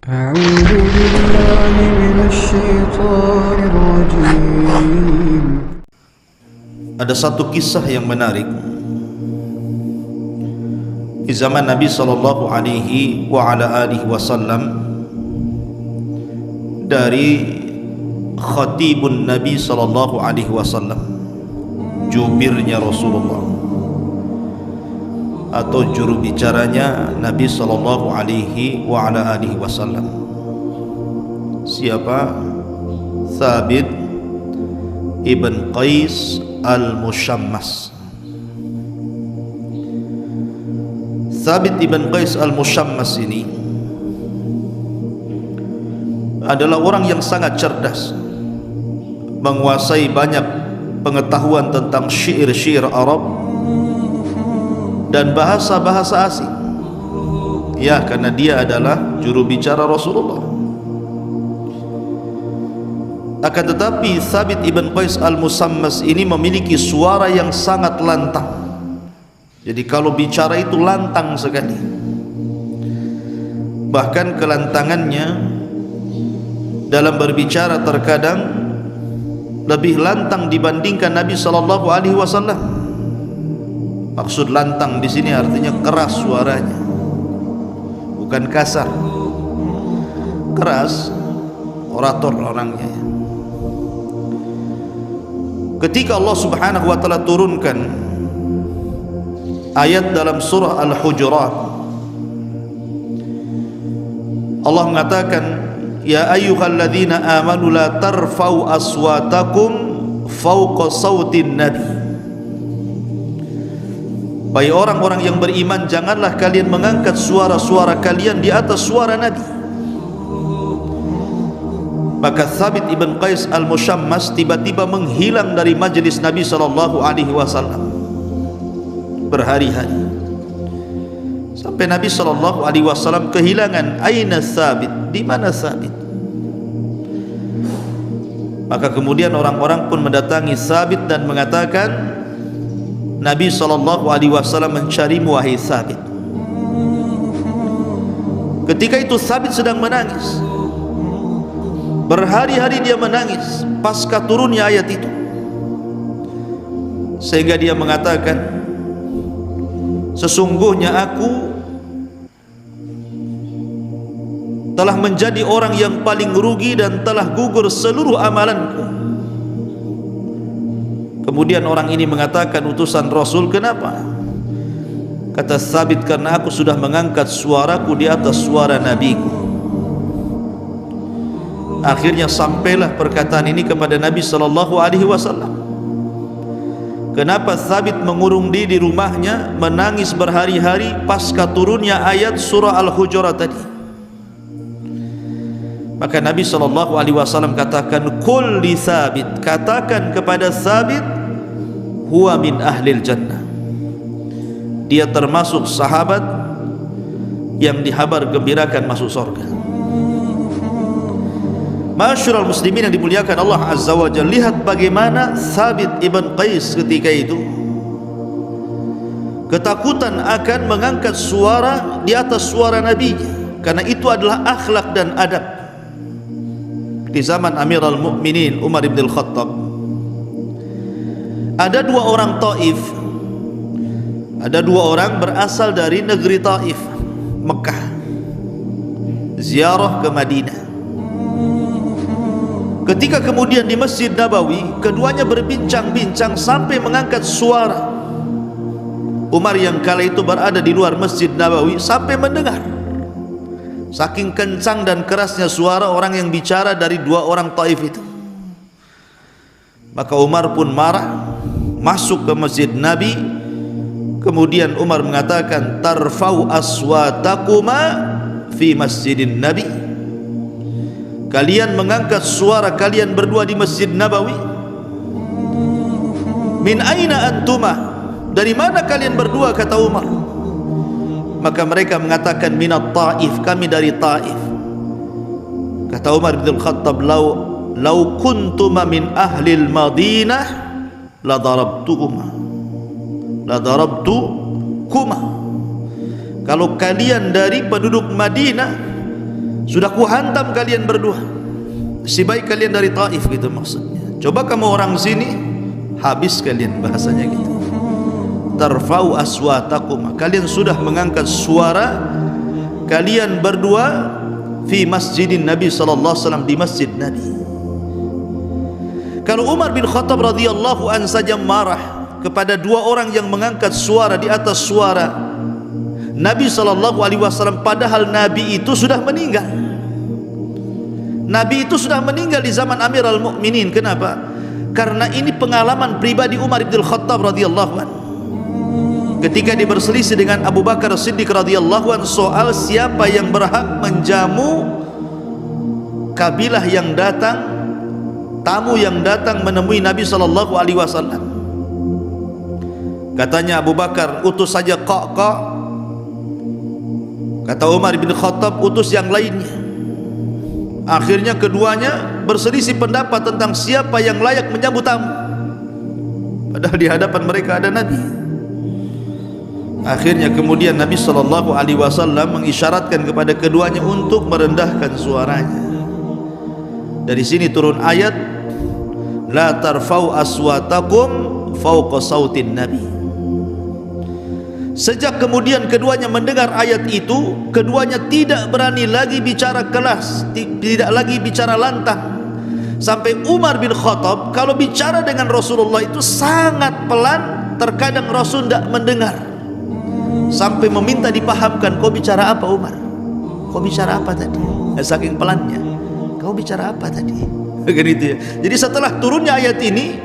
أعوذ بالله من الشيطان الرجيم. Ada satu kisah yang menarik di zaman Nabi sallallahu alaihi wasallam dari khatibun Nabi sallallahu alaihi wasallam, jubirnya Rasulullah atau juru bicaranya Nabi sallallahu alaihi wasallam. Siapa? Thabit ibn Qais al-Mushammas. Thabit ibn Qais al-Mushammas ini adalah orang yang sangat cerdas, menguasai banyak pengetahuan tentang syair-syair Arab dan bahasa-bahasa asing. Ya, karena dia adalah juru bicara Rasulullah. Akan tetapi Thabit ibn Qais al-Mushammas ini memiliki suara yang sangat lantang. Jadi kalau bicara itu lantang sekali. Bahkan kelantangannya dalam berbicara terkadang lebih lantang dibandingkan Nabi sallallahu alaihi wasallam. Maksud lantang di sini artinya keras suaranya, bukan kasar. Keras, orator orangnya. Ketika Allah Subhanahu wa taala turunkan ayat dalam surah Al-Hujurat, Allah mengatakan, ya ayyuhalladzina amanu la tarfa'u aswatakum fawqa sautin nabi. Baik orang-orang yang beriman, janganlah kalian mengangkat suara-suara kalian di atas suara Nabi. Maka Thabit ibn Qais al-Mushammas tiba-tiba menghilang dari majlis Nabi sallallahu alaihi wasallam berhari-hari, sampai Nabi sallallahu alaihi wasallam kehilangan, aina Thabit, di mana Thabit? Maka kemudian orang-orang pun mendatangi Thabit dan mengatakan, Nabi sallallahu alaihi wasallam mencarimu wahai Thabit. Ketika itu Thabit sedang menangis. Berhari-hari dia menangis pasca turunnya ayat itu. Sehingga dia mengatakan, sesungguhnya aku telah menjadi orang yang paling rugi dan telah gugur seluruh amalanku. Kemudian orang ini mengatakan, utusan Rasul, kenapa? Kata Thabit, karena aku sudah mengangkat suaraku di atas suara Nabiku. Akhirnya sampailah perkataan ini kepada Nabi sallallahu alaihi wasallam. Kenapa Thabit mengurung diri di rumahnya, menangis berhari-hari pasca turunnya ayat surah Al-Hujurat tadi? Maka Nabi sallallahu alaihi wasallam katakan, qul li Thabit, katakan kepada Thabit, huwa min ahlil jannah, dia termasuk sahabat yang dihabar gembirakan masuk surga. Masyarul muslimin yang dimuliakan Allah Azza wa Jalla, lihat bagaimana Thabit ibn Qais ketika itu ketakutan akan mengangkat suara di atas suara Nabi, karena itu adalah akhlak dan adab. Di zaman Amirul Mukminin Umar ibn al-Khattab, ada dua orang Taif, ada dua orang berasal dari negeri Taif, Mekah, ziarah ke Madinah. Ketika kemudian di Masjid Nabawi, keduanya berbincang-bincang sampai mengangkat suara. Umar yang kala itu berada di luar Masjid Nabawi sampai mendengar. Saking kencang dan kerasnya suara orang yang bicara dari dua orang Taif itu. Maka Umar pun marah, masuk ke Masjid Nabi. Kemudian Umar mengatakan, tarfau aswatakuma fi masjidin Nabi, kalian mengangkat suara kalian berdua di Masjid Nabawi. Min aina antuma, dari mana kalian berdua? Kata Umar. Maka mereka mengatakan, minat Taif, kami dari Taif. Kata Umar bin Khattab, lau kuntuma min ahlil Madinah la darabtukuma, Kalau kalian dari penduduk Madinah, Sudah kuhantam kalian berdua, si baik kalian dari Taif, gitu maksudnya. Coba kamu orang sini, habis kalian, bahasanya gitu. Tarfau aswatakum, kalian sudah mengangkat suara kalian berdua fi masjidin Nabi sallallahu alaihi wasallam, di masjid Nabi. Kalau Umar bin Khattab radhiyallahu an saja marah kepada dua orang yang mengangkat suara di atas suara Nabi sallallahu alaihi wasallam, padahal Nabi itu sudah meninggal. Nabi itu sudah meninggal di zaman Amirul Mukminin. Kenapa? Karena ini pengalaman pribadi Umar bin Khattab radhiyallahu an. Ketika dia berselisih dengan Abu Bakar Siddiq radhiyallahu an soal siapa yang berhak menjamu kabilah yang datang, tamu yang datang menemui Nabi sallallahu alaihi wasallam. Katanya Abu Bakar, utus saja Qa'. Kata Umar bin Khattab, utus yang lainnya. Akhirnya keduanya berselisih pendapat tentang siapa yang layak menyambut tamu, padahal di hadapan mereka ada Nabi. Akhirnya kemudian Nabi sallallahu alaihi wasallam mengisyaratkan kepada keduanya untuk merendahkan suaranya. Dari sini turun ayat la tarfau aswatakum fawqa sautin nabi. Sejak kemudian keduanya mendengar ayat itu, keduanya tidak berani lagi bicara keras, tidak lagi bicara lantang. Sampai Umar bin Khattab kalau bicara dengan Rasulullah itu sangat pelan, terkadang Rasul tidak mendengar. Sampai meminta dipahamkan, kau bicara apa Umar? Kau bicara apa tadi? Saking pelannya, kau bicara apa tadi? Begitu ya. Jadi setelah turunnya ayat ini,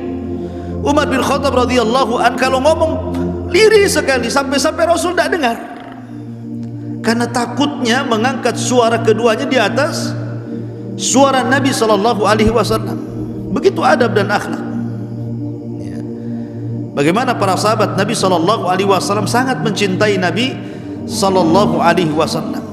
Umar bin Khattab radhiyallahu an kalau ngomong lirih sekali, sampai-sampai Rasul tidak dengar, karena takutnya mengangkat suara keduanya di atas suara Nabi sallallahu alaihi wasallam. Begitu adab dan akhlak. Bagaimana para sahabat Nabi sallallahu alaihi wasallam sangat mencintai Nabi sallallahu alaihi wasallam.